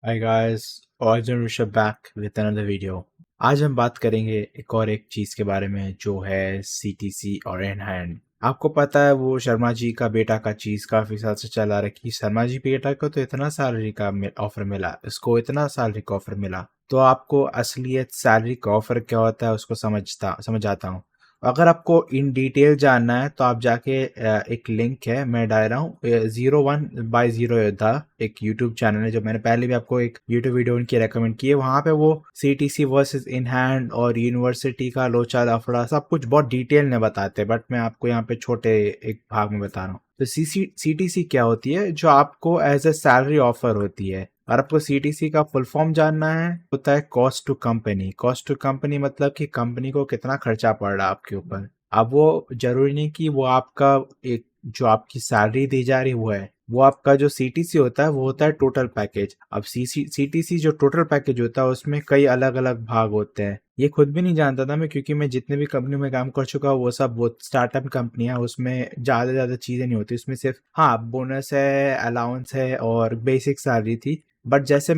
Hi guys, Arjun Rishabh back with another video. आज हम बात करेंगे एक चीज के बारे में जो है सीटीसी और इन हैंड। आपको पता है वो शर्मा जी का बेटा का चीज काफी साल से चला रहा कि शर्मा जी बेटा को तो इतना सैलरी का ऑफर मिला, इसको इतना सैलरी का ऑफर मिला। तो आपको असलियत सैलरी का ऑफर क्या होता है उसको समझ आता हूँ। अगर आपको इन डिटेल जानना है तो आप जाके एक लिंक है मैं डाल रहा हूँ, 01/0 योद्धा एक यूट्यूब चैनल है जो मैंने पहले भी आपको एक यूट्यूब वीडियो उनकी रेकमेंड की है। वहाँ पे वो सीटीसी वर्सेस इन हैंड और यूनिवर्सिटी का लोचा लफड़ा सब कुछ बहुत डिटेल में बताते हैं, बट मैं आपको यहाँ पे छोटे एक भाग में बता रहा हूँ। तो सीटीसी क्या होती है, जो आपको एज ए सैलरी ऑफर होती है। और आपको सीटीसी का फुल फॉर्म जानना है, होता है cost to company. Cost to company मतलब कि कंपनी को कितना खर्चा पड़ रहा है आपके ऊपर। अब वो जरूरी नहीं कि वो आपका एक जो आपकी सैलरी दी जा रही वो है, वो आपका जो सीटीसी होता है वो होता है टोटल पैकेज। अब सीटीसी जो टोटल पैकेज होता है उसमें कई अलग अलग भाग होते हैं। ये खुद भी नहीं जानता था मैं, क्योंकि मैं जितने भी कंपनी में काम कर चुका हूँ वो सब वो स्टार्टअप कंपनियां, उसमें ज्यादा चीजें नहीं होती। उसमें सिर्फ हाँ बोनस है, अलाउंस है और बेसिक सैलरी थी। बट जैसे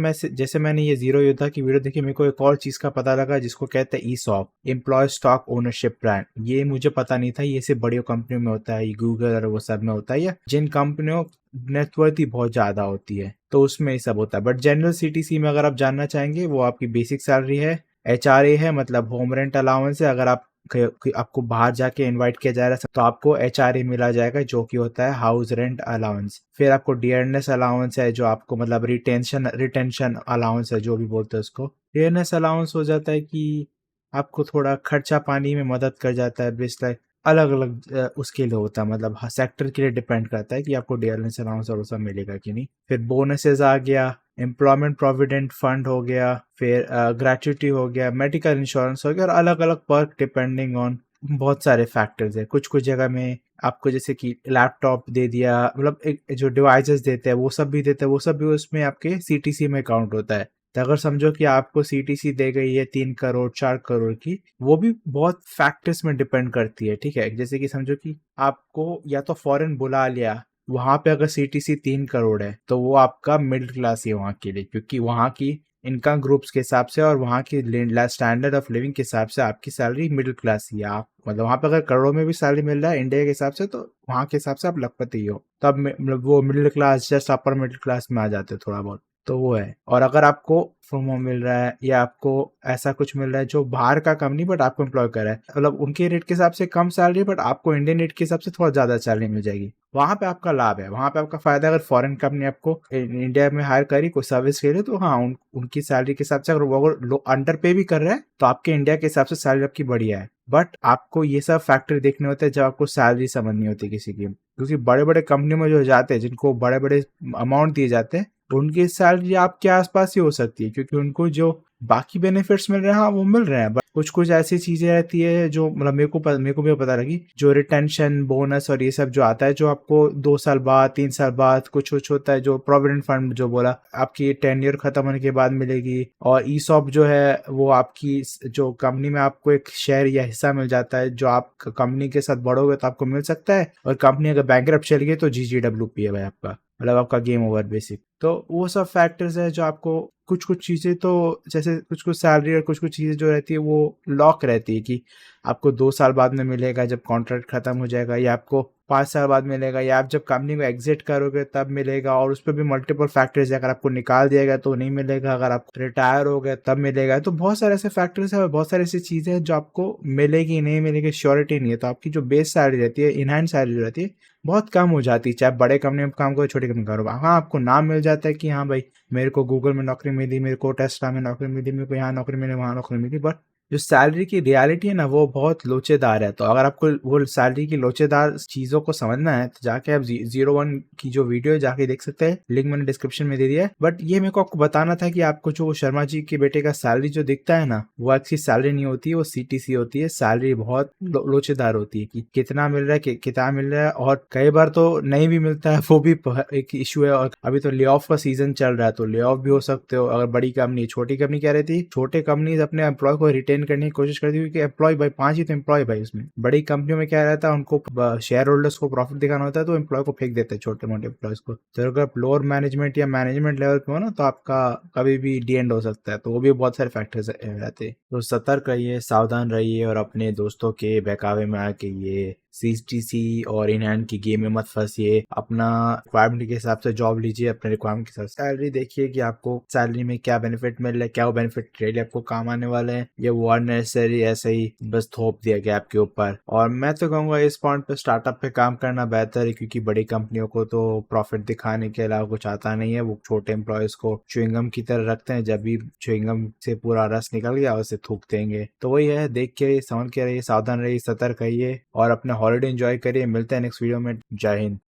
मैंने ये जीरो योद्धा की वीडियो देखी, मेरे को एक और चीज का पता लगा जिसको कहते हैं ESOP, employ stock ownership plan. ये मुझे पता नहीं था, ये सिर्फ बड़ी कंपनियों में होता है, ये गूगल और वो सब में होता है, या जिन कंपनियों नेटवर्थ ही बहुत ज्यादा होती है तो उसमें ये सब होता है। बट जनरल सीटीसी में अगर आप जानना चाहेंगे, वो आपकी बेसिक सैलरी है, एचआरए है मतलब होम रेंट अलाउंस है। अगर आपको बाहर जाके इनवाइट किया जा रहा है तो आपको एचआरए मिला जाएगा जो कि होता है हाउस रेंट अलाउंस। फिर आपको डियरनेस अलाउंस है जो आपको मतलब रिटेंशन अलाउंस है जो भी बोलते हैं उसको। डियरनेस अलाउंस हो जाता है कि आपको थोड़ा खर्चा पानी में मदद कर जाता है, बेस्ट लाइक अलग अलग उसके लिए होता है, मतलब सेक्टर के लिए डिपेंड करता है कि आपको डियरनेस अलाउंस और वो सब मिलेगा कि नहीं। फिर बोनसेस आ गया, एम्प्लॉयमेंट प्रोविडेंट फंड हो गया, फिर ग्रेचुटी हो गया, मेडिकल इंश्योरेंस हो गया, और अलग अलग पर्क डिपेंडिंग ऑन बहुत सारे फैक्टर्स है। कुछ कुछ जगह में आपको जैसे कि लैपटॉप दे दिया, मतलब एक जो डिवाइसेस देते हैं वो सब भी देते हैं, वो सब भी उसमें आपके सीटीसी में काउंट होता है। तो अगर समझो कि आपको सीटीसी दे गई है 3 करोड़ 4 करोड़ की, वो भी बहुत फैक्टर्स में डिपेंड करती है, ठीक है। जैसे कि समझो कि आपको या तो फॉरेन बुला लिया, वहां पे अगर सीटीसी 3 करोड़ है तो वो आपका मिडिल क्लास ही है वहां के लिए, क्योंकि वहां की इनकम ग्रुप्स के हिसाब से और वहाँ की स्टैंडर्ड ऑफ लिविंग के हिसाब से आपकी सैलरी मिडिल क्लास ही है। आप मतलब वहाँ पे अगर करोड़ों में भी सैलरी मिल रहा है इंडिया के हिसाब से, तो वहाँ के हिसाब से आप लखपति ही हो, तब मतलब वो middle class just upper middle class में आ जाते हैं थोड़ा बहुत। तो वो है। और अगर आपको फ्रॉम होम मिल रहा है या आपको ऐसा कुछ मिल रहा है जो बाहर का कंपनी बट आपको एम्प्लॉय कर रहा है, मतलब उनके रेट के हिसाब से कम सैलरी बट आपको इंडियन रेट के हिसाब से थोड़ा ज्यादा सैलरी मिल जाएगी, वहां पे आपका लाभ है, वहां पे आपका फायदा है। अगर फॉरेन कंपनी आपको इंडिया में हायर करी कोई सर्विस के लिए, तो हाँ उनकी सैलरी के हिसाब से अगर वो अगर अंडर पे भी कर रहे हैं तो आपके इंडिया के हिसाब से सैलरी आपकी बढ़िया है। बट आपको ये सब फैक्टर देखने होते हैं जब आपको सैलरी समझनी होती है किसी की, क्योंकि बड़े बड़े कंपनी में जो जाते हैं जिनको बड़े बड़े अमाउंट दिए जाते हैं, उनकी सैलरी आपके आसपास ही हो सकती है, क्योंकि उनको जो बाकी बेनिफिट्स मिल रहे हैं हाँ वो मिल रहे हैं। बट कुछ कुछ ऐसी चीजें रहती है जो मतलब मेरे को भी पता लगी, जो रिटेंशन बोनस और ये सब जो आता है, जो आपको 2 साल बाद 3 साल बाद कुछ कुछ होता है, जो प्रोविडेंट फंड जो बोला आपकी टेन्योर खत्म होने के बाद मिलेगी। और ईसॉप जो है वो आपकी जो कंपनी में आपको एक शेयर या हिस्सा मिल जाता है, जो आप कंपनी के साथ बढ़ोगे तो आपको मिल सकता है। और कंपनी अगर बैंकरप्ट चली गई तो GGWP है भाई आपका, मतलब आपका गेम ओवर बेसिक। तो वो सब फैक्टर्स है जो आपको कुछ कुछ चीज़ें, तो जैसे कुछ कुछ सैलरी और कुछ कुछ चीज़ें जो रहती है वो लॉक रहती है कि आपको 2 साल बाद में मिलेगा जब कॉन्ट्रैक्ट खत्म हो जाएगा, या आपको 5 साल बाद मिलेगा, या आप जब कंपनी को एग्जिट करोगे तब मिलेगा। और उस पर भी मल्टीपल फैक्टर्स है, अगर आपको निकाल दिया गया तो नहीं मिलेगा, अगर आप रिटायर हो गए तब मिलेगा। तो बहुत सारे ऐसे फैक्टर्स है और बहुत सारी ऐसी चीज़ें हैं जो आपको मिलेगी नहीं मिलेगी श्योरिटी नहीं है। तो आपकी जो बेस सैलरी रहती है, इन हैंड सैलरी रहती है, बहुत कम हो जाती है, चाहे बड़े कंपनी में काम करो छोटी कंपनी करो। हाँ आपको नाम मिल जाता है कि हाँ भाई मेरे को गूगल में नौकरी मिली, मेरे को टेस्ला में नौकरी मिली, मेरे को यहाँ नौकरी मिली, वहाँ नौकरी मिली, बट जो सैलरी की रियलिटी है ना वो बहुत लोचेदार है। तो अगर आपको वो सैलरी की लोचेदार चीज़ों को समझना है तो जाके आप 01 की जो वीडियो है जाके देख सकते हैं, लिंक मैंने डिस्क्रिप्शन में दे दिया है। बट ये मेरे को आपको बताना था कि आपको जो शर्मा जी के बेटे का सैलरी जो दिखता है ना, वो अच्छी सैलरी नहीं होती है, वो सीटीसी होती है। सैलरी बहुत लोचेदार होती है कि कितना मिल रहा है, कितना मिल रहा है, और कई बार तो नहीं भी मिलता है, वो भी एक इशू है। और अभी तो ले ऑफ का सीजन चल रहा है, तो ले ऑफ भी हो सकते हो। अगर बड़ी कंपनी, छोटी कंपनी क्या रहती है, छोटे कंपनी अपने एम्प्लॉय को रिटेन गेन करने की कोशिश करती है, क्योंकि एम्प्लॉय भाई 5 ही तो एम्प्लॉय भाई उसमें। बड़ी कंपनियों में क्या रहता है, उनको शेयर होल्डर्स को प्रॉफिट दिखाना होता है, तो एम्प्लॉय को फेंक देते हैं, छोटे मोटे एम्प्लॉयज को। तो अगर आप लोअर मैनेजमेंट या मैनेजमेंट लेवल पे हो ना, तो आपका कभी भी डी एंड हो सकता है। तो वो भी बहुत सारे फैक्टर्स रहते हैं। तो सतर्क रहिए, सावधान रहिए और अपने दोस्तों के बहकावे में आके ये सीटीसी और इन हैंड की गेम में मत फंसिए। अपना रिक्वायरमेंट के हिसाब से जॉब लीजिए, अपने रिक्वायरमेंट के हिसाब से सैलरी देखिए कि आपको सैलरी में क्या बेनिफिट मिल रहा है, क्या वो बेनिफिट रियली आपको काम आने वाले हैं या वो अननेसेसरी ऐसे ही बस थोप दिया गया आपके ऊपर। और मैं तो कहूँगा इस पॉइंट पे स्टार्टअप पे काम करना बेहतर है, क्योंकि बड़ी कंपनियों को तो प्रॉफिट दिखाने के अलावा कुछ आता नहीं है। वो छोटे एम्प्लॉयज को च्युइंगम की तरह रखते हैं, जब भी च्युइंगम से पूरा रस निकल गया उसे थूक देंगे। तो वही है, देख के समझ के रहिए, सावधान रहिए, सतर्क रहिए और अपना हॉलीडे एंजॉय करिए। मिलते हैं नेक्स्ट वीडियो में। जय हिंद।